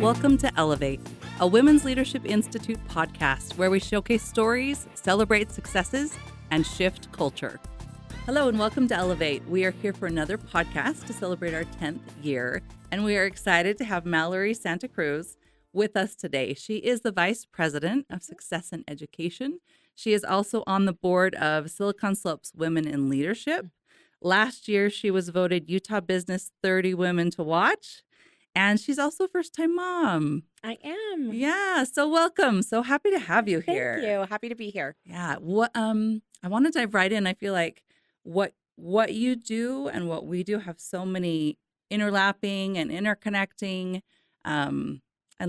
Welcome to Elevate, a Women's Leadership Institute podcast where we showcase stories, celebrate successes, and shift culture. Hello and welcome to Elevate. We are here for another podcast to celebrate our 10th year, and we are excited to have Mallory Santa Cruz with us today. She is the Vice President of Success and Education. She is also on the board of Silicon Slopes Women in Leadership. Last year, she was voted Utah Business 30 Women to Watch. And she's also a first-time mom. I am. Yeah, so welcome. So happy to have you here. Thank you. Happy to be here. Yeah, I want to dive right in. I feel like what you do and what we do have so many interlapping and interconnecting. I'd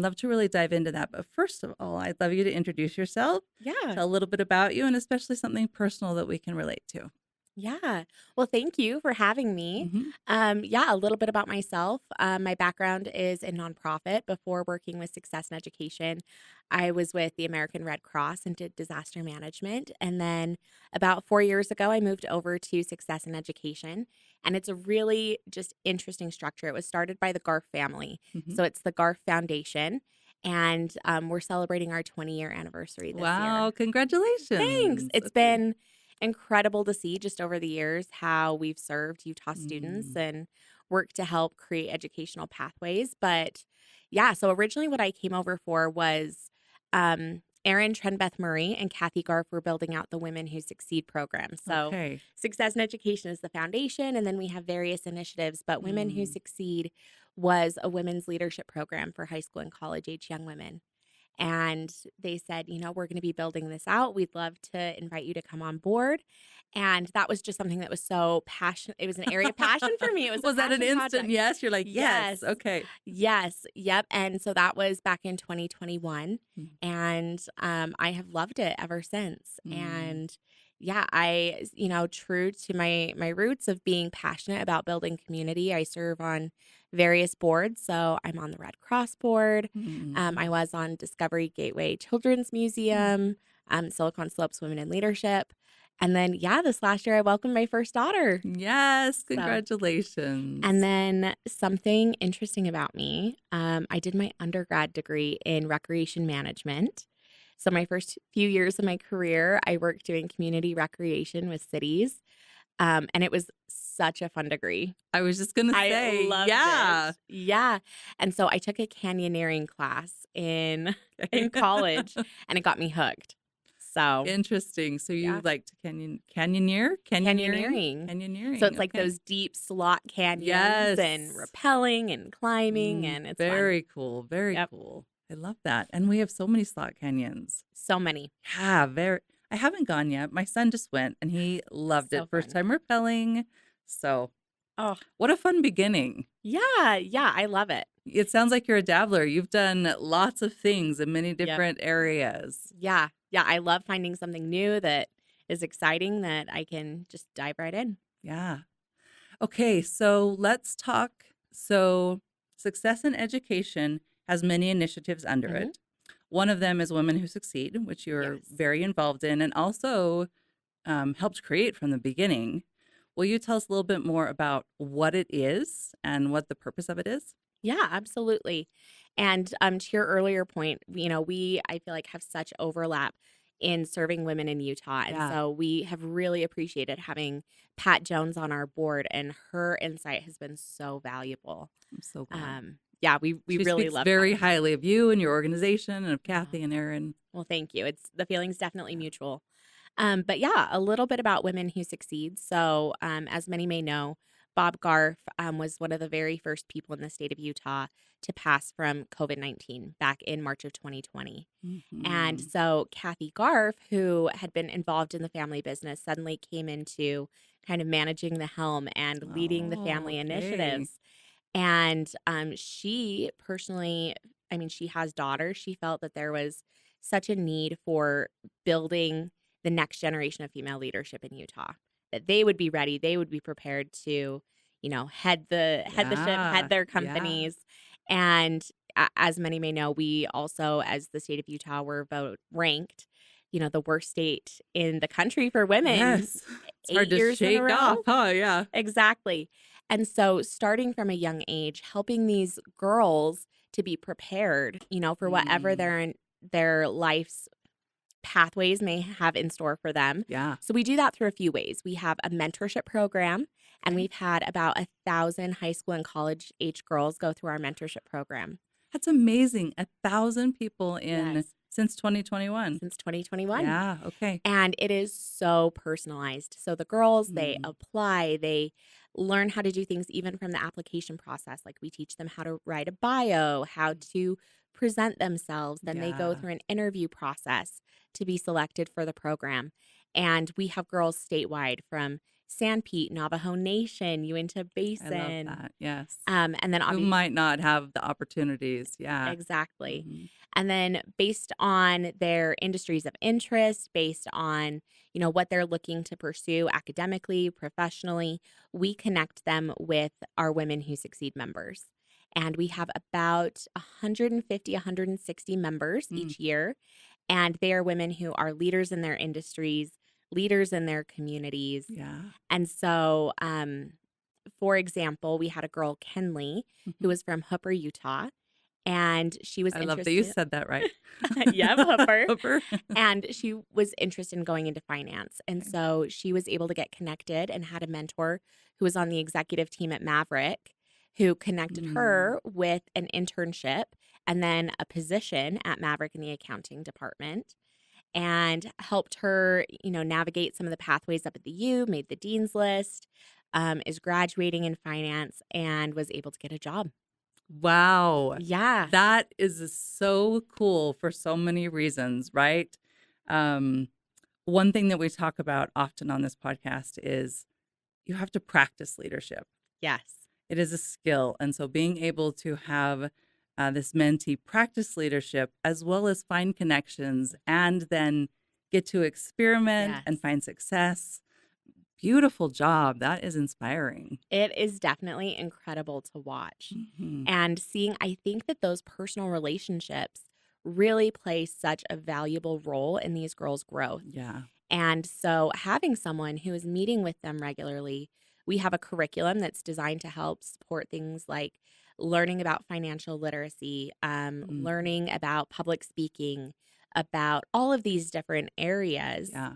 love to really dive into that. But first of all, I'd love you to introduce yourself. Yeah. Tell a little bit about you and especially something personal that we can relate to. Yeah. Well, thank you for having me. Mhm. A little bit about myself. My background is in nonprofit. Before working with Success and Education, I was with the American Red Cross and did disaster management. And then about 4 years ago, I moved over to Success and Education. And it's a really just interesting structure. It was started by the Garf family. Mhm. So it's the Garf Foundation. And we're celebrating our 20-year anniversary this Wow, year. congratulations. Thanks. It's Okay. been incredible to see just over the years how we've served Utah students Mm. and worked to help create educational pathways. But yeah, so originally what I came over for was Erin Trenbeth Murray and Kathy Garf were building out the Women Who Succeed program. So Okay. Success and Education is the foundation, and then we have various initiatives. But Women Who Mm. Succeed was a women's leadership program for high school and college age young women. And they said, we're going to be building this out. We'd love to invite you to come on board. And that was just something that was so passionate. It was an area of passion for me. It was a Was that an passion instant project. yes? You're like, yes. Yes. Okay. Yes. Yep. And so that was back in 2021. Mm. And I have loved it ever since. Mm. And yeah, true to my roots of being passionate about building community, I serve on various boards. So I'm on the Red Cross board. Mm. I was on Discovery Gateway Children's Museum, Silicon Slopes Women in Leadership. And then, this last year I welcomed my first daughter. Yes. So, Congratulations. and then something interesting about me, I did my undergrad degree in recreation management. So my first few years of my career, I worked doing community recreation with cities. And it was such a fun degree. I was just going to say, I loved yeah. it. Yeah. And so I took a canyoneering class in college and it got me hooked. So Interesting. So you yeah. liked canyoneering? Canyoneering. So it's like Okay. those deep slot canyons Yes. and rappelling and climbing and it's very fun. cool. Very Yep. cool. I love that. And we have so many slot canyons. So many. Yeah, I haven't gone yet. My son just went and he loved So it. First fun. time rappelling. So Oh, what a fun beginning. yeah. I love it. It sounds like you're a dabbler. You've done lots of things in many Yep. different areas. Yeah. I love finding something new that is exciting that I can just dive right in. Yeah. Okay, so let's talk. So Success in Education has many initiatives under Mhm. it. One of them is Women Who Succeed, which you're Yes. very involved in and also helped create from the beginning. Will you tell us a little bit more about what it is and what the purpose of it is? Yeah, absolutely. And to your earlier point, we I feel like have such overlap in serving women in Utah. And Yeah. so we have really appreciated having Pat Jones on our board and her insight has been so valuable. I'm so glad. We She really speaks love very having her. highly of you and your organization and of Kathy Oh, and Erin. well, thank you. It's the feeling's definitely Yeah. mutual. But yeah, a little bit about Women Who Succeed. So as many may know, Bob Garf was one of the very first people in the state of Utah to pass from COVID-19 back in March of 2020. And Mhm. so Kathy Garf, who had been involved in the family business, suddenly came into kind of managing the helm and leading the Oh, family okay. initiatives. And she personally, she has daughters. She felt that there was such a need for building the next generation of female leadership in Utah, that they would be ready, they would be prepared to, head the ship, Yeah. head their Yeah. companies. And as many may know, we also, as the state of Utah, were ranked, the worst state in the country for women Yes. It's hard 8 to years in a shake row. off, huh? Yeah. Exactly. And so starting from a young age, helping these girls to be prepared, for whatever Mm, their life's pathways may have in store for them. yeah. So we do that through a few ways. We have a mentorship program, and Okay. we've had about 1,000 high school and college age girls go through our mentorship program. That's amazing. 1,000 people in Yes, since 2021. since 2021. Yeah. Okay. And it is so personalized. So the girls, they Mm, apply, they learn how to do things even from the application process. Like we teach them how to write a bio, how to present themselves. Then they go yeah. through an interview process to be selected for the program. And we have girls statewide from San Pete, Navajo Nation, Uinta I love Basin. that. Yes. And then Who obviously, might not have the opportunities. Yeah. exactly. Hmm. And then based on their industries of interest, based on, what they're looking to pursue academically, professionally, we connect them with our Women Who Succeed members. And we have about 150, 160 members Mm, each year. And they are women who are leaders in their industries, leaders in their communities. yeah. And so, for example, we had a girl, Kenley, who Mhm. was from Hooper, Utah, and she was I love that you interested. said that right. Yeah, Hooper. Hooper. And she was interested in going into finance. And Okay. so she was able to get connected and had a mentor who was on the executive team at Maverick who connected Mm, her with an internship and then a position at Maverick in the accounting department and helped her, navigate some of the pathways up at the U, made the dean's list, is graduating in finance and was able to get a job. wow. Yeah. That is so cool for so many reasons, right? Um, One thing that we talk about often on this podcast is you have to practice leadership. Yes. It is a skill. And so being able to have this mentee practice leadership as well as find connections and then get to experiment Yes. and find success. Beautiful job. That is inspiring. It is definitely incredible to watch. Hmm. And I think that those personal relationships really play such a valuable role in these girls' growth. Yeah. And so, having someone who is meeting with them regularly, we have a curriculum that's designed to help support things like learning about financial literacy, Mm, learning about public speaking, about all of these different areas. yeah.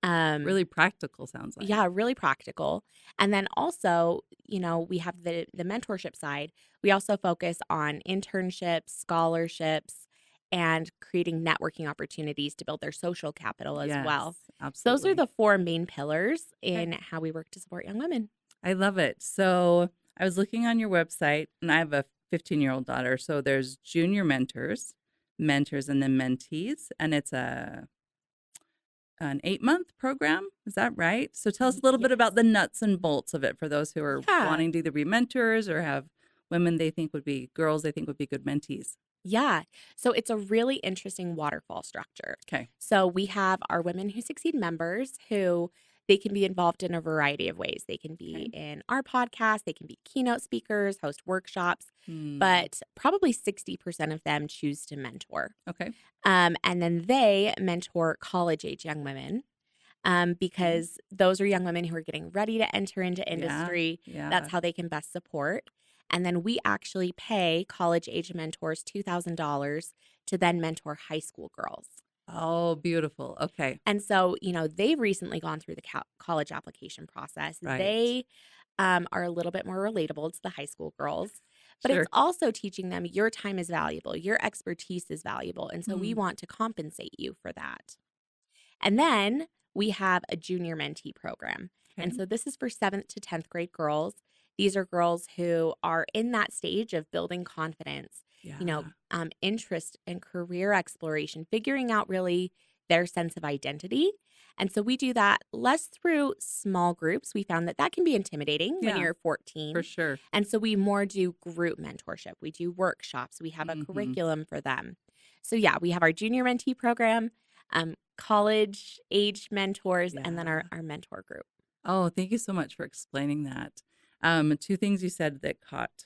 Um, Really practical sounds like. yeah, really practical. And then also, we have the mentorship side. We also focus on internships, scholarships, and creating networking opportunities to build their social capital as Yes, well. So those are absolutely. the four main pillars Okay. in how we work to support young women. I love it. So I was looking on your website and I have a 15-year-old daughter. So there's junior mentors, and then mentees. And it's an 8-month program. Is that right? So tell us a little bit Yes. about the nuts and bolts of it for those who are Yeah. wanting to either be mentors or have women they think would be girls they think would be good mentees. Yeah. So it's a really interesting waterfall structure. Okay. So we have our Women Who Succeed members who they can be involved in a variety of ways. They can be Okay. in our podcast, they can be keynote speakers, host workshops, Hmm. but probably 60% of them choose to mentor. Okay. And then they mentor college age young women Okay. because those are young women who are getting ready to enter into Yeah. industry. That's Yeah. how they can best support. And then we actually pay college age mentors $2,000 to then mentor high school girls. Oh, beautiful. Okay. And so, they've recently gone through the college application process. Right. They are a little bit more relatable to the high school girls, but it's Sure. also teaching them your time is valuable, your expertise is valuable. And so we Hmm. want to compensate you for that. And then we have a junior mentee program. And Okay. so this is for 7th to 10th grade girls. These are girls who are in that stage of building confidence, Yeah. interest and career exploration, figuring out really their sense of identity. And so we do that less through small groups. We found that can be intimidating when Yeah. you're For 14. sure. And so we more do group mentorship. We do workshops. We have a Hmm. curriculum for them. So yeah, we have our junior mentee program, college age mentors, and then our, Yeah. our mentor group. Oh, thank you so much for explaining that. Two things you said that caught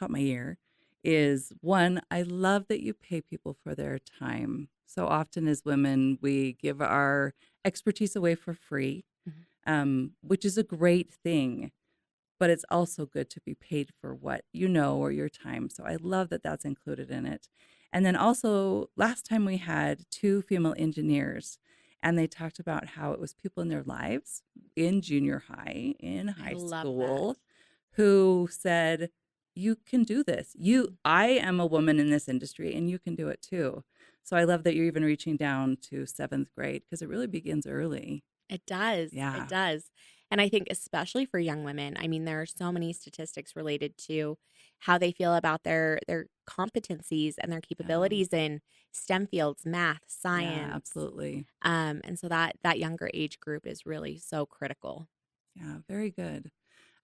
my ear is one, I love that you pay people for their time. So often as women, we give our expertise away for free, Mhm. which is a great thing. but it's also good to be paid for what you know or your time. So I love that that's included in it. And then also, last time we had two female engineers, and they talked about how it was people in their lives in junior high, in I high love that. school, who said, "You can do this. I am a woman in this industry, and you can do it too." So I love that you're even reaching down to seventh grade because it really begins early. It does. It Yeah. does. And I think especially for young women, I mean, there are so many statistics related to how they feel about their competencies and their Yeah. capabilities in STEM fields, math, Yeah, science. absolutely. And so that younger age group is really so critical. Yeah, very good.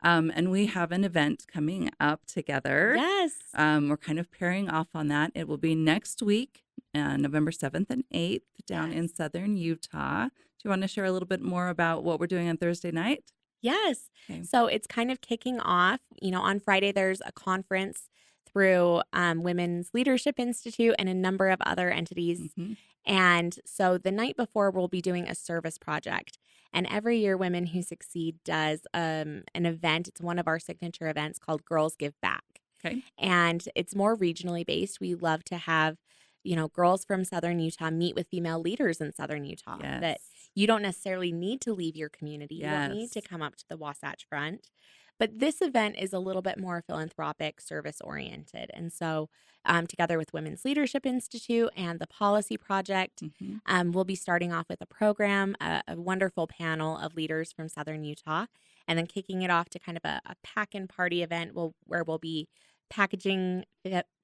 And we have an event coming up together. Yes. We're kind of pairing off on that. It will be next week, November 7th and 8th, down in Yes. southern Utah. Do you want to share a little bit more about what we're doing on Thursday night? Yes. Okay. So it's kind of kicking off. On Friday, there's a conference through Women's Leadership Institute and a number of other entities. Hmm. And so the night before, we'll be doing a service project. And every year, Women Who Succeed does an event. It's one of our signature events called Girls Give Back. Okay. And it's more regionally based. We love to have, girls from Southern Utah meet with female leaders in Southern Utah that Yes. you don't necessarily need to leave your community. You don't need to Yes. come up to the Wasatch Front. But this event is a little bit more philanthropic, service oriented. And so, together with Women's Leadership Institute and the Policy Project, Hmm. we'll be starting off with a program, a wonderful panel of leaders from Southern Utah, and then kicking it off to kind of a pack and party event where we'll be packaging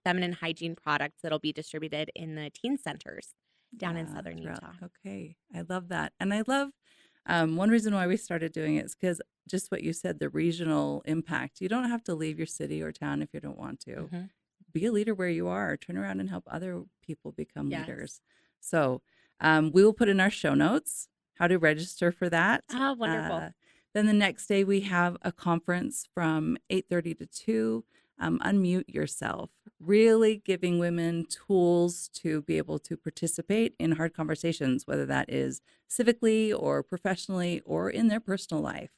feminine hygiene products that'll be distributed in the teen centers down in Yeah. Southern Utah. Okay. I love that. And I love one reason why we started doing it is because just what you said, the regional impact. You don't have to leave your city or town if you don't want to. Hmm. Be a leader where you are. Turn around and help other people become Yes. leaders. So we will put in our show notes how to register for that. Oh, wonderful. Then the next day we have a conference from 8:30 to 2. Unmute yourself. Really giving women tools to be able to participate in hard conversations, whether that is civically or professionally or in their personal life.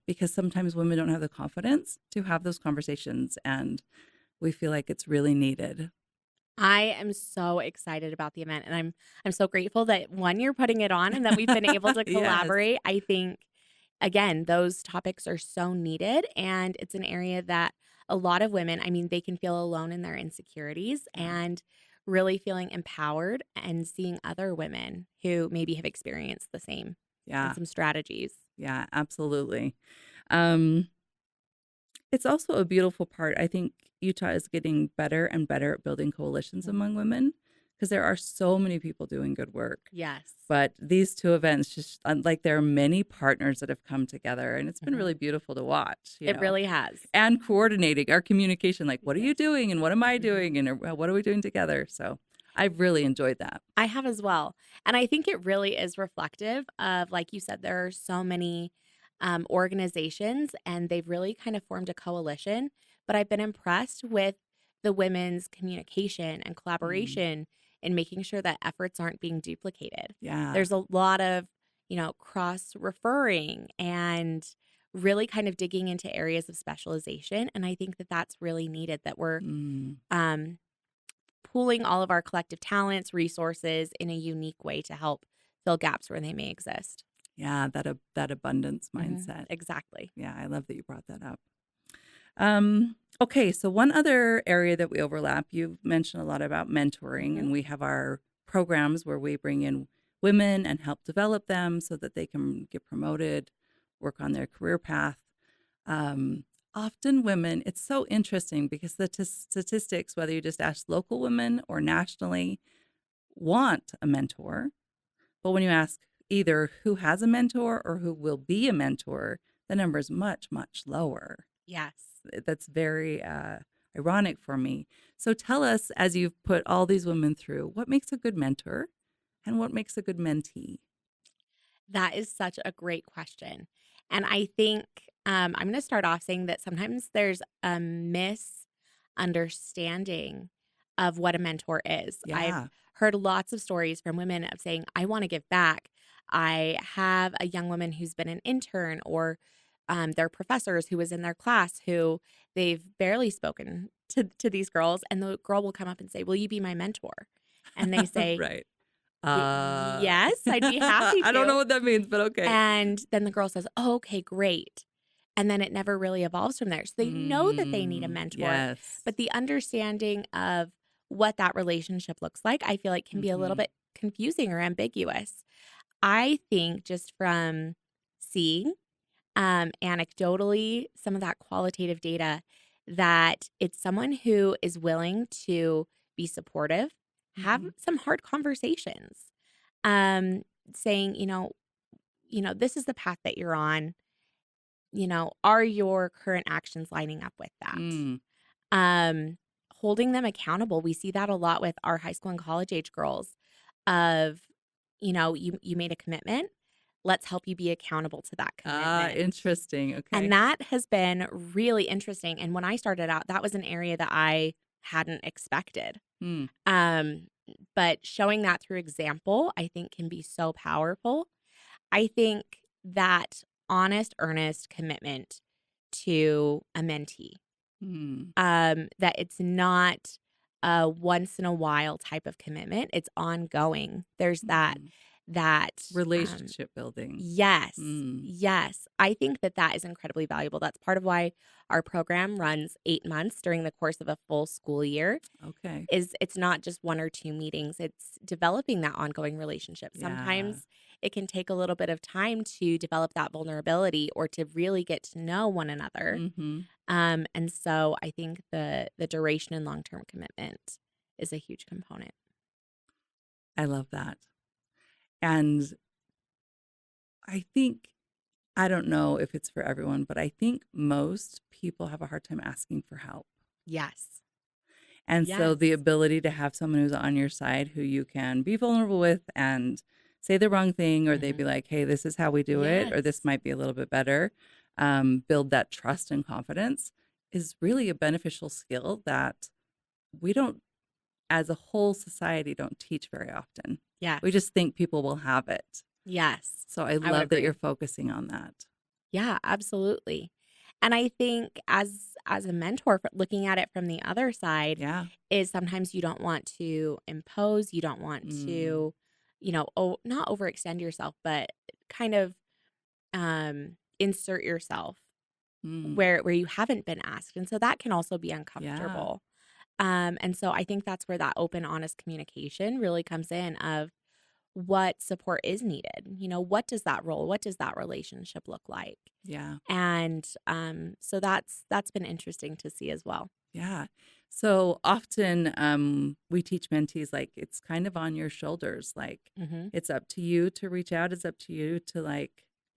Because sometimes women don't have the confidence to have those conversations, and we feel like it's really needed. I am so excited about the event, and I'm so grateful that one, you're putting it on and that we've been able to Yes. collaborate. I think again, those topics are so needed, and it's an area that a lot of women, I mean, they can feel alone in their insecurities Yeah. and really feeling empowered and seeing other women who maybe have experienced the same and Yeah. some strategies. Yeah, absolutely. Um, it's also a beautiful part. I think Utah is getting better and better at building coalitions Mhm. among women because there are so many people doing good work. Yes. But these two events, just like there are many partners that have come together, and it's been Mhm. really beautiful to watch, It really has. and coordinating our communication. Like, what are you Yes. doing, and what am I Mhm. doing, and what are we doing together? So I've really enjoyed that. I have as well. And I think it really is reflective of, like you said, there are so many organizations and they've really kind of formed a coalition. But I've been impressed with the women's communication and Mm, collaboration in making sure that efforts aren't being duplicated. yeah. There's a lot of, cross referring and really kind of digging into areas of specialization. And I think that that's really needed that we're Mm, um, pooling all of our collective talents, resources in a unique way to help fill gaps where they may exist. yeah. That abundance mindset. Exactly. Yeah, I love that you brought that up. Okay, so one other area that we overlap, you've mentioned a lot about mentoring, Hmm. and we have our programs where we bring in women and help develop them so that they can get promoted, work on their career path. Um, Often women, it's so interesting because the statistics, whether you just ask local women or nationally, want a mentor. But when you ask either who has a mentor or who will be a mentor, the number is much, much lower. Yes. That's very ironic for me. So tell us, as you've put all these women through, what makes a good mentor and what makes a good mentee? That is such a great question. And I think I'm going to start off saying that sometimes there's a misunderstanding of what a mentor is. I've Yeah. heard lots of stories from women of saying, I want to give back. I have a young woman who's been an intern or their professors who was in their class who they've barely spoken to these girls, and the girl will come up and say, "Will you be my mentor?" And they say, Right. Yes, I'd be happy I don't know to." what that means, but okay. And then the girl says, "Oh, okay, great." And then it never really evolves from there. So they know that they need a mentor, Yes. but the understanding of what that relationship looks like, I feel like can be a little Mhm. bit confusing or ambiguous. I think just from seeing anecdotally some of that qualitative data that it's someone who is willing to be supportive, have Mhm. some hard conversations, um, saying, this is the path that you're on. Are your current actions lining up with that? Mm. Um, Holding them accountable. We see that a lot with our high school and college age girls of, you made a commitment. Let's help you be accountable to that commitment. Interesting. And Okay. that has been really interesting. And when I started out, that was an area that I hadn't expected. Mm. Um, but showing that through example, I think can be so powerful. I think that honest, earnest commitment to a mentee, Mm. that it's not a once in a while type of commitment. It's ongoing. There's that Mhm. that Relationship building. yes, Mm. yes. I think that that is incredibly valuable. That's part of why our program runs 8 months during the course of a full school year. Okay. Is it's not just one or two meetings. It's developing that ongoing relationship. Yeah. Sometimes it can take a little bit of time to develop that vulnerability or to really get to know one another. Mhm. And so I think the duration and long-term commitment is a huge component. I love that. And I think I don't know if it's for everyone, but I think most people have a hard time asking for help. Yes. And so Yes. the ability to have someone who's on your side who you can be vulnerable with and say the wrong thing, or they'd Mhm. be like, hey, this is how we do it, or this Yes. might be a little bit better, build that trust and confidence is really a beneficial skill that we don't, as a whole society, don't teach very often. Yes. We just think people will have it. Yes. So I I would love that agree. you're focusing on that. Yeah, absolutely. And I think as a mentor, looking at it from the other side, Yeah. is sometimes you don't want to impose, you don't want Mm. to, not overextend yourself, but kind of insert yourself Mm. where you haven't been asked. And so that can also be Yeah. uncomfortable. And so I think that's where that open, honest communication really comes in of what support is needed. What does that role, what does that relationship look like? Yeah. And so that's been interesting to see as well. Yeah. So often we teach mentees like it's kind of on your shoulders. Like Hmm. it's up to you to reach out. It's up to you to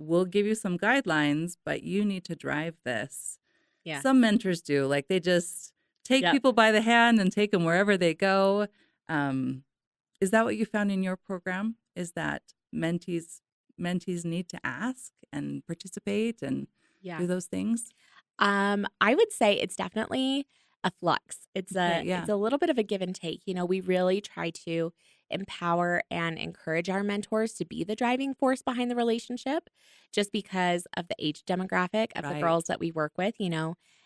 we'll give you some guidelines, but you need to drive this. Yes. Some mentors do. Like they just take Yep. people by the hand and take them wherever they go. Um, is that what you found in your program? Is that mentees need to ask and participate and Yeah. do those things? I would say it's definitely a flux. It's Okay. it's Yeah. a little bit of a give and take. We really try to empower and encourage our mentors to be the driving force behind the relationship just because of the age demographic of the Right. girls that we work with.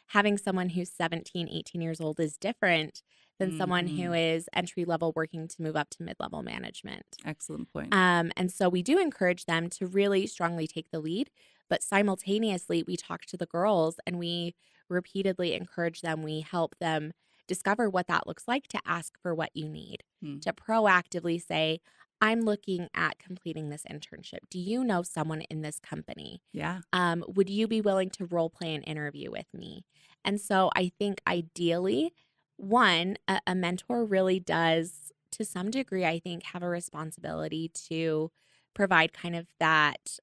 Having someone who's 17, 18 years old is different than someone who Hmm. is entry level working to move up to mid-level management. Excellent point. And so we do encourage them to really strongly take the lead, but simultaneously, we talk to the girls and we repeatedly encourage them. We help them discover what that looks like to ask for what you need, Hmm. to proactively say, I'm looking at completing this internship. Do you know someone in this company? Yeah. Would you be willing to role play an interview with me? And so I think ideally, one, a mentor really does, to some degree, I think, have a responsibility to provide kind of that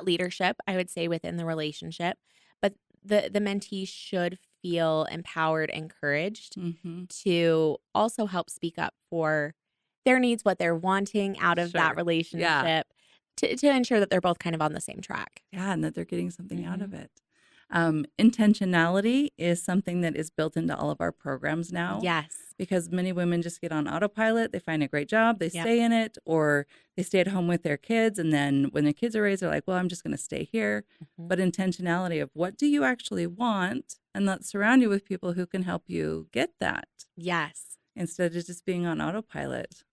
leadership, I would say, within the relationship. But the mentee should feel empowered, encouraged Hmm. to also help speak up for their needs, what they're wanting out of that Sure. Yeah. relationship, to ensure that they're both kind of on the same track. Yeah. And that they're getting something out Hmm. of it. Intentionality is something that is built into all of our programs now Yes. because many women just get on autopilot. They find a great job, they Yep. stay in it, or they stay at home with their kids. And then when their kids are raised, they're like, well, I'm just going to stay here. Mhm. But intentionality of what do you actually want? And let's surround you with people who can help you get that Yes. instead of just being on autopilot.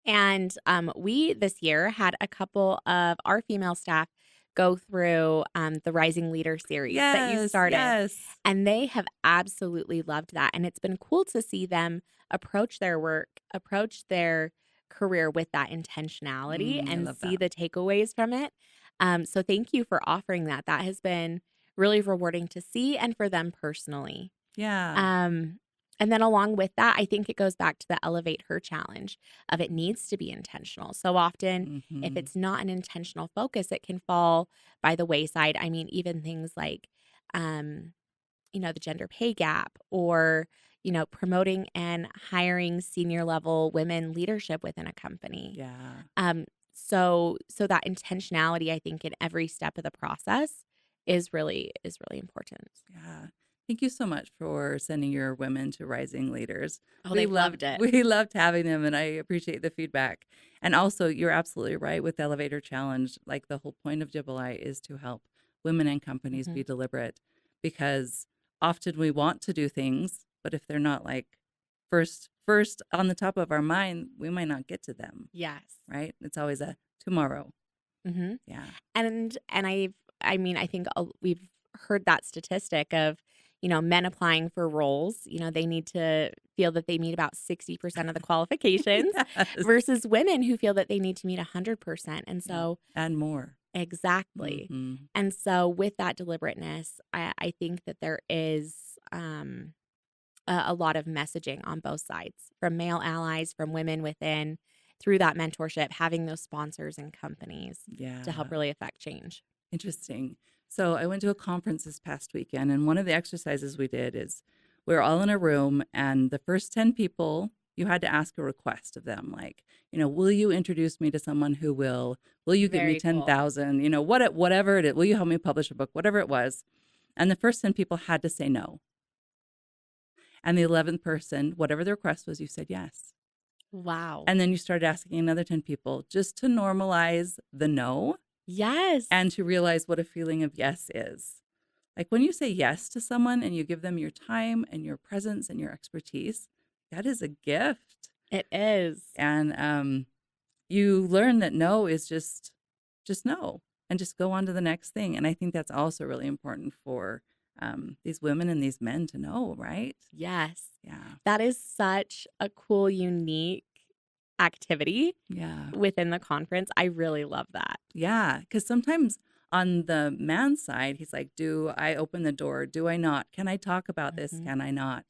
And we this year had a couple of our female staff go through the Rising Leader series that you Yes, started. yes. And they have absolutely loved that. And it's been cool to see them approach their work, approach their career with that intentionality I and love see that. the takeaways from it. So thank you for offering that. That has been really rewarding to see and for them personally. Yeah. Um, and then along with that, I think it goes back to the elevate her challenge of it needs to be intentional. So often, if Hmm. it's not an intentional focus, it can fall by the wayside. I mean, even things like, um, the gender pay gap or, promoting and hiring senior level women leadership within a company. Yeah. So that intentionality, I think, in every step of the process is really important. Yeah. Thank you so much for sending your women to Rising Leaders. Oh, they've loved it. We loved having them and I appreciate the feedback. And also you're absolutely right with the Elevator Challenge. Like the whole point of JBLI is to help women and companies Mhm. be deliberate because often we want to do things, but if they're not like first on the top of our mind, we might not get to them, Yes. right? It's always a tomorrow. Mhm. Yeah. And I think we've heard that statistic of, men applying for roles, they need to feel that they meet about 60% of the qualifications Yes. versus women who feel that they need to meet 100%. And Yeah. so And more. exactly. Hmm. And so with that deliberateness, I think that there is a lot of messaging on both sides from male allies, from women within, through that mentorship, having those sponsors and companies to help Yeah. really affect change. Interesting. So I went to a conference this past weekend, and one of the exercises we did is we were all in a room, and the first 10 people, you had to ask a request of them, like, will you introduce me to someone who will you give me Very cool. 10,000, whatever it is, will you help me publish a book, whatever it was. And the first 10 people had to say no. And the 11th person, whatever the request was, you said yes. Wow. And then you started asking another 10 people just to normalize the no Yes. and to realize what a feeling of yes is. Like when you say yes to someone and you give them your time and your presence and your expertise, that is a gift. It is. And you learn that no is just no and just go on to the next thing. And I think that's also really important for these women and these men to know, right? Yes. Yeah. That is such a cool, unique activity Yeah. within the conference. I really love that. Yeah. Because sometimes on the man's side, he's like, do I open the door? Do I not? Can I talk about this? Mhm. Can I not?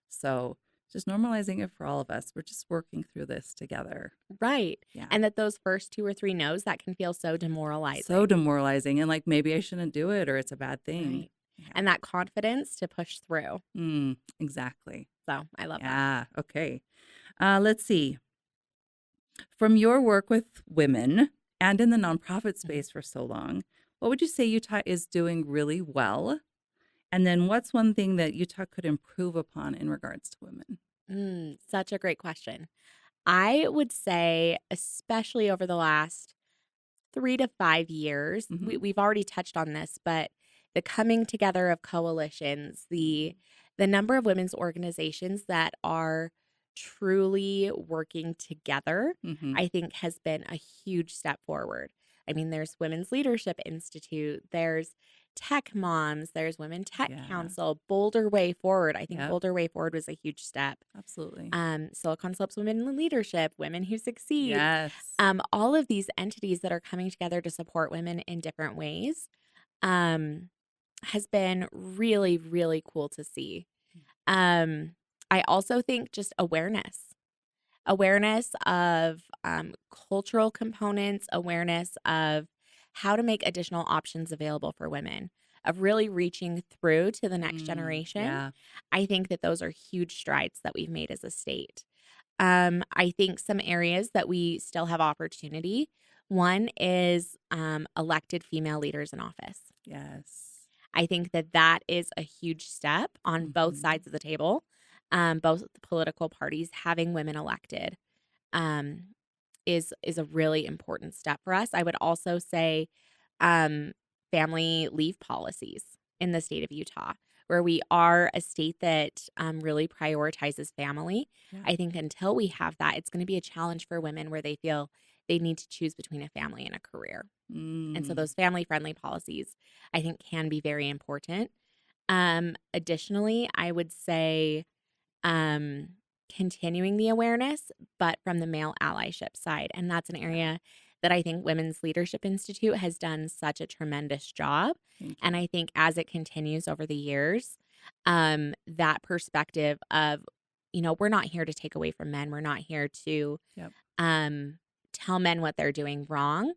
So just normalizing it for all of us. We're just working through this together. Right. Yeah. And that those first 2 or 3 no's, that can feel so So demoralizing. demoralizing. And like, maybe I shouldn't do it or it's a bad thing. Right. Yeah. And that confidence to push through. Exactly. So I love that. Yeah. Okay. Let's see. From your work with women and in the nonprofit Mhm. space for so long, what would you say Utah is doing really well? And then what's one thing that Utah could improve upon in regards to women? Such a great question. I would say, especially over the last 3 to 5 years, Hmm. we've already touched on this, but the coming together of coalitions, the number of women's organizations that are truly working together, Hmm. I think has been a huge step forward. I mean, there's Women's Leadership Institute, there's Tech Moms, there's Women Tech Yeah. Council, Boulder Way Forward. I think Yep. Boulder Way Forward was a huge step. Absolutely. Silicon Slopes Women in Leadership, Women Who Succeed, Yes. all of these entities that are coming together to support women in different ways um, has been really, really cool to see. Um, I also think just awareness of cultural components, awareness of how to make additional options available for women, of really reaching through to the next generation. Yeah. I think that those are huge strides that we've made as a state. I think some areas that we still have opportunity. One is elected female leaders in office. Yes. I think that that is a huge step on both Mhm. sides of the table, both the political parties having women elected. Um, is a really important step for us. I would also say, um, family leave policies in the state of Utah, where we are a state that really prioritizes family. Yeah. I think until we have that, it's going to be a challenge for women where they feel they need to choose between a family and a career. And so Mm. those family friendly policies, I think, can be very important. Additionally, I would say um, continuing the awareness, but from the male allyship side. And that's an Yeah. area that I think Women's Leadership Institute has done such a tremendous job. Thank And you. I think as it continues over the years, that perspective of, we're not here to take away from men. We're not here to Yep. um, tell men what they're doing wrong,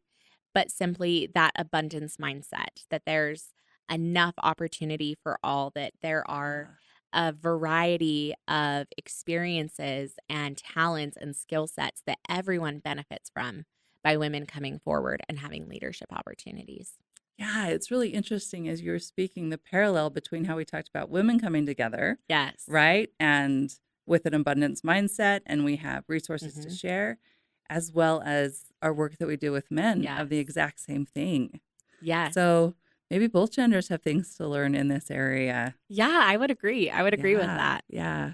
but simply that abundance mindset that there's enough opportunity for all, that there are Yeah. a variety of experiences and talents and skill sets that everyone benefits from by women coming forward and having leadership opportunities. Yeah, it's really interesting as you were speaking, the parallel between how we talked about women coming together, Yes. right? And with an abundance mindset, and we have resources to Hmm. share, as well as our work that we do with men Yes. of the exact same thing. Yes. So maybe both genders have things to learn in this area. Yeah, I would agree. I would agree with Yeah, that. yeah.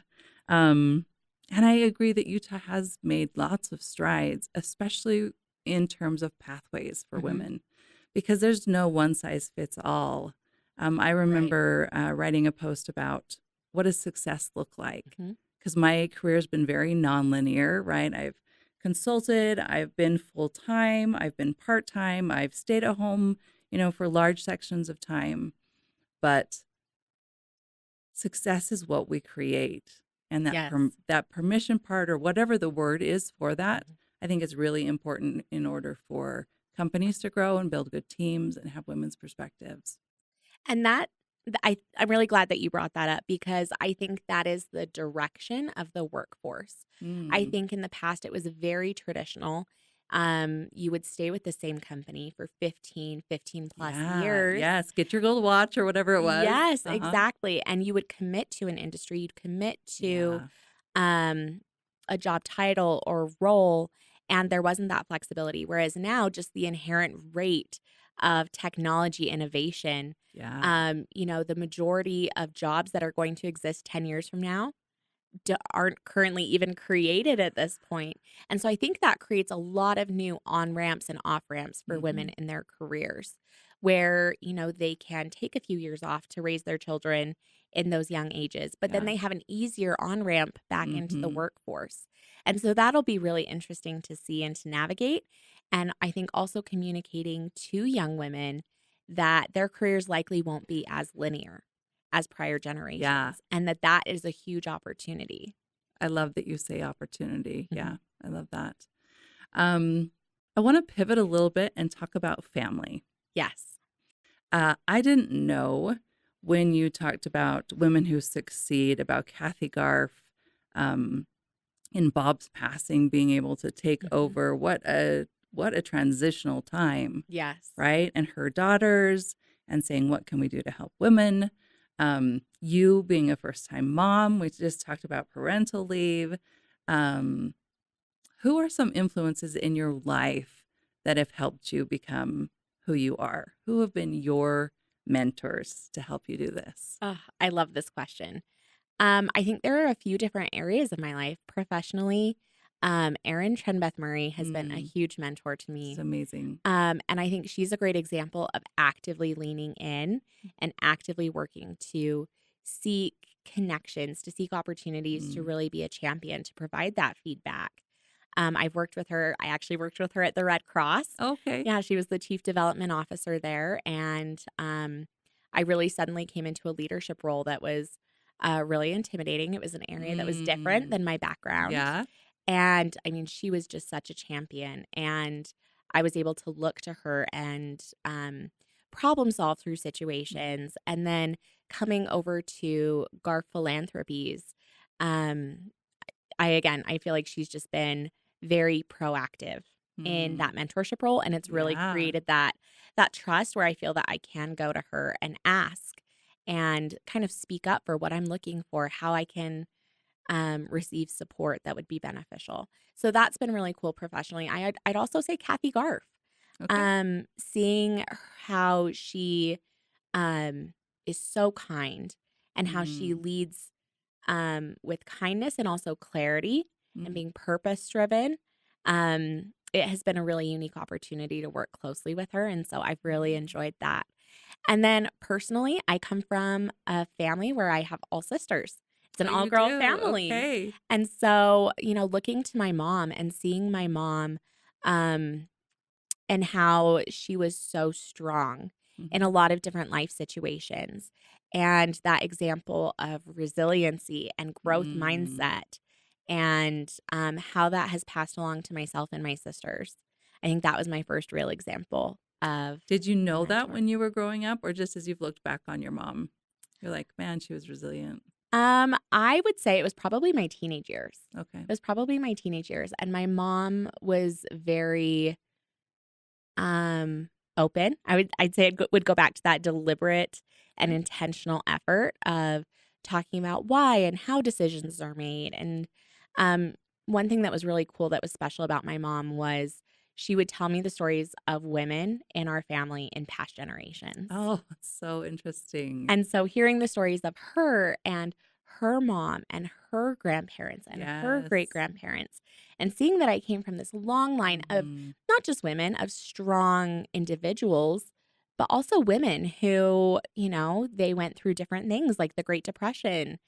Um, and I agree that Utah has made lots of strides, especially in terms of pathways for Hmm. women, because there's no one size fits all. I Right. remember writing a post about what does success look like? Hmm. Because my career has been very nonlinear, right? I've consulted, I've been full time, I've been part time, I've stayed at home, for large sections of time. But success is what we create, and Yes. that permission part, or whatever the word is for that, Mhm. I think is really important in order for companies to grow and build good teams and have women's perspectives. And I'm really glad that you brought that up because I think that is the direction of the workforce. I Mm. think in the past it was very traditional. You would stay with the same company for 15 plus Yeah, years. yes, get your gold watch or whatever it was. Yes, Uh-huh. exactly. And you would commit to an industry, you'd commit to Yeah, um, a job title or role, and there wasn't that flexibility. Whereas now, just the inherent rate of technology innovation, yeah. the majority of jobs that are going to exist 10 years from now aren't currently even created at this point. And so I think that creates a lot of new on ramps and off ramps for women Mhm. in their careers where, they can take a few years off to raise their children in those young ages, but then Yeah. they have an easier on ramp back into the Mhm. workforce. And so that'll be really interesting to see and to navigate. And I think also communicating to young women that their careers likely won't be as linear as prior Yeah. generations, and that is a huge opportunity. I love that you say opportunity. Mhm. Yeah, I love that. Um, I wanna pivot a little bit and talk about family. Yes. I didn't know when you talked about Women Who Succeed, about Kathy Garf, um, in Bob's passing, being able to take Mhm. over. What a transitional time, Yes. right? And her daughters, and saying, "What can we do to help women?" You being a first-time mom, we just talked about parental leave. Um, who are some influences in your life that have helped you become who you are? Who have been your mentors to help you do this? Ugh, I love this question. I think there are a few different areas of my life professionally. Erin Trenbeth Murray has been a Mm, huge mentor to she's me. amazing. And I think she's a great example of actively leaning in and actively working to seek connections, to seek opportunities to Mm, really be a champion, to provide that feedback. I've worked with her. I actually worked with her at the Red Cross. okay. Yeah, she was the chief development officer there. And I really suddenly came into a leadership role that was really intimidating. It was an area that was different Mm, than my background. yeah. And I mean, she was just such a champion. And I was able to look to her and problem solve through Mm, situations. And then coming over to Garf Philanthropies, um, I feel like she's just been very proactive in Mm. that mentorship role, and it's really Yeah. created that trust where I feel that I can go to her and ask and kind of speak up for what I'm looking for, how I can receive support that would be beneficial. So that's been really cool professionally. I'd also say Kathy Garf, Okay. seeing how she um, is so kind and how she Mm. leads with kindness and also clarity and Mm. being purpose driven. It has been a really unique opportunity to work closely with her. And so I've really Yeah. enjoyed that. And then personally, I come from a family where I have all sisters. It's an Oh, all you girl do? family. Okay. And so, looking to my mom and seeing my mom, um, and how she was so strong in a Mhm. lot of different life situations. And that example of resiliency and growth Mm. mindset, and how that has passed along to myself and my sisters. I think that was my first real example of Did you a know that mentor. when you were growing up, or just as you've looked back on your mom? You're like, "Man, she was resilient." I would say it was probably my teenage years. Okay. It was probably my teenage years, and my mom was very Um, open. I'd say would go back to that deliberate and Okay. intentional effort of talking about why and how decisions are made. And um, one thing that was really cool that was special about my mom was she would tell me the stories of women in our family in past generations. Oh, that's so interesting. And so hearing the stories of her and her mom and her grandparents and her Yes. great grandparents, and seeing that I came from this long line of Mhm. not just women, of strong individuals, but also women who, they went through different things like the Great Depression.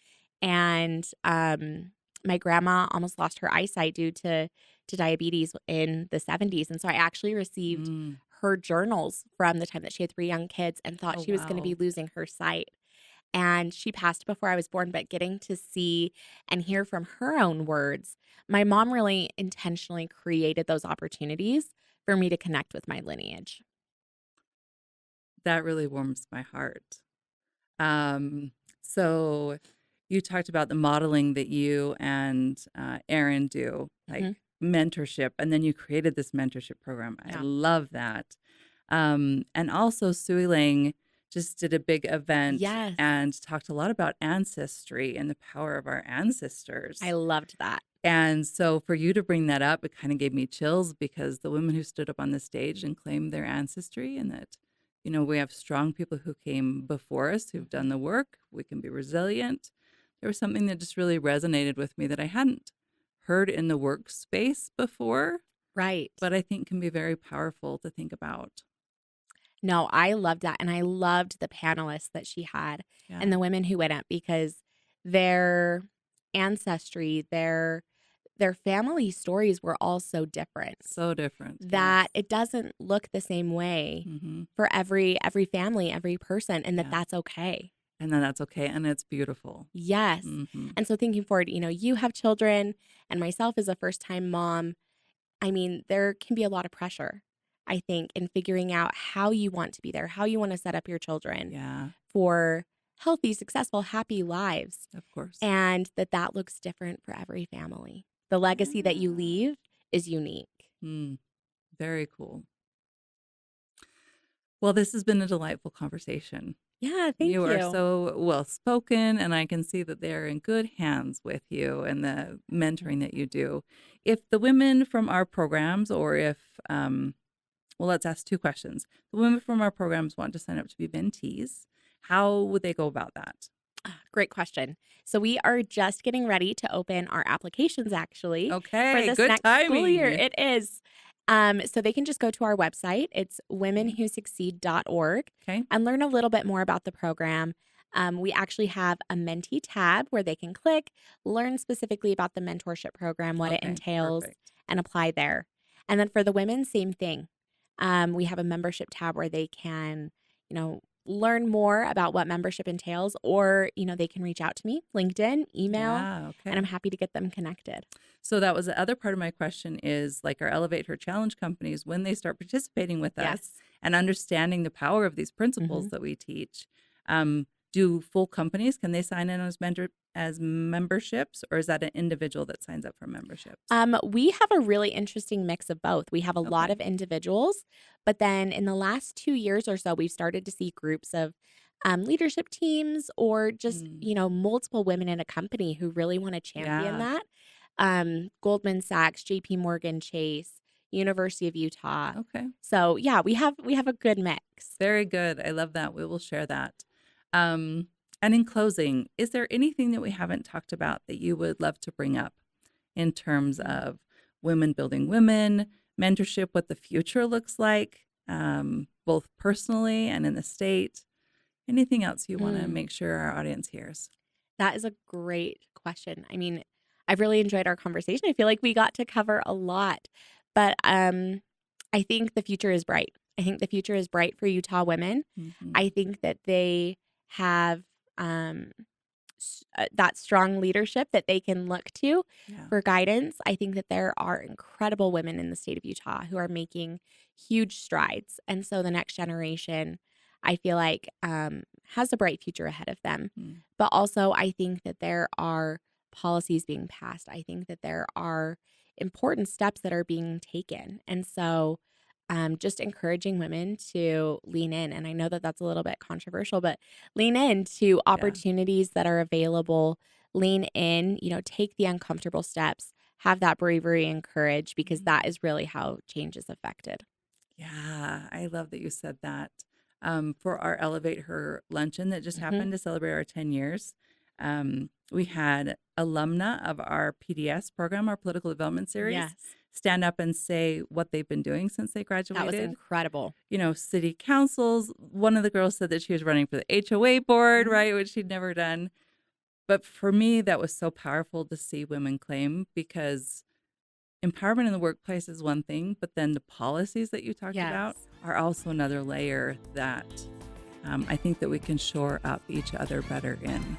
And my grandma almost lost her eyesight due to diabetes in the 70s. And so I actually received Mm. her journals from the time that she had 3 young kids and thought Oh, she was gonna be wow. losing her sight. And she passed before I was born, but getting to see and hear from her own words, my mom really intentionally created those opportunities for me to connect with my lineage. That really warms my heart. Um, so you talked about the modeling that you and Aaron do, like Mhm. mentorship, and then you created this mentorship program. I Yeah. love that. And also, Sui Ling just did a big event Yes. and talked a lot about ancestry and the power of our I ancestors. loved that. And so for you to bring that up, it kind of gave me chills because the women who stood up on the stage and claimed their ancestry and that, we have strong people who came before us who've done Mhm. the work. We can be resilient. There was something that just really resonated with me that I hadn't heard in the workspace before, Right. but I think can be very powerful to think about. No, I loved that, and I loved the panelists that she had and Yeah. the women who went up because their ancestry, their family stories were all so different So different. Yes. that it doesn't look the same way Hmm. for every family, every person, and Yeah. that's okay. And then that's okay. And it's beautiful. Yes. Hmm. And so thinking forward, you have children and myself as a first-time mom, I mean, there can be a lot of pressure, I think, in figuring out how you want to be there, how you want to set up your children Yeah, for healthy, successful, happy lives, of course. and that looks different for every family. The legacy that you Yeah. leave is unique. Mm, very cool. Well, this has been a delightful conversation. Yeah, You thank are you. so well spoken, and I can see that they're in good hands with you and the Mhm. mentoring that you do. If the women from our programs, or if, well, let's ask two questions. The women from our programs want to sign up to be mentees. How would they go about that? Great question. So we are just getting ready to open our applications actually for Okay, this good next school year. timing. It is. So they can just go to our website. It's Okay. womenwhosucceed.org Okay. and learn a little bit more about the program. We actually have a mentee tab where they can click, learn specifically about the mentorship program, what it Okay. entails, Perfect. and apply there. And then for the women, same thing. We have a membership tab where they can, learn more about what membership entails, or, they can reach out to me, LinkedIn, email, Yeah. and I'm Okay. happy to get them connected. So that was the other part of my question is like our Elevate Her Challenge companies, when they start participating with us Yes. and understanding the power of these principles Hmm. that we teach, do full companies, can they sign in as memberships, or is that an individual that signs up for memberships? We have a really interesting mix of both. We have a lot Okay. of individuals, but then in the last 2 years or so, we've started to see groups of leadership teams or just, Mm, multiple women in a company who really want to champion yeah. that. Goldman Sachs, JP Morgan Chase, University of Utah. Okay. So yeah, we have a good mix. Very good. I love that. We will share that. Um, and in closing, is there anything that we haven't talked about that you would love to bring up in terms Mm. of women building women, mentorship, what the future looks like, both personally and in the state? Anything else you want to Mm. make sure our audience hears? That is a great question. I mean, I've really enjoyed our conversation. I feel like we got to cover a lot, but I think the future is bright. I think the future is bright for Utah women. Hmm. I think that they have that strong leadership that they can look to Yeah. for guidance. I think that there are incredible women in the state of Utah who are making huge strides. And so the next generation, I feel like, has a bright future ahead of them. Mm. But also, I think that there are policies being passed. I think that there are important steps that are being taken. And so, just encouraging women to lean in. And I know that that's a little bit controversial, but lean into Yeah. opportunities that are available. Lean in, take the uncomfortable steps, have that bravery and courage, because Mm. that is really how change is affected. Yeah, I love that you said that. For our Elevate Her luncheon that just Hmm. happened to celebrate our 10 years, we had alumna of our PDS program, our political development series, Yes, stand up and say what they've been doing since they that was graduated. incredible. City councils. One of the girls said that she was running for the HOA board, Mhm. right, which she'd never done. But for me, that was so powerful to see women claim, because empowerment in the workplace is one thing, but then the policies that you talked about Yes. are also another layer that I think that we can shore up each other better in.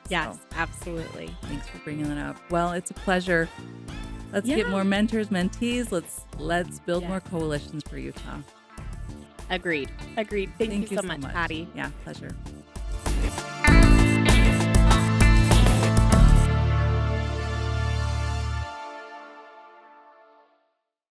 Yes, So absolutely. thanks for bringing that up. Well, it's a pleasure. Let's get Yeah. more mentors, mentees. Let's build more Yes. coalitions for Utah. Agreed. Agreed. Thank you so much, Patty. Yeah, pleasure.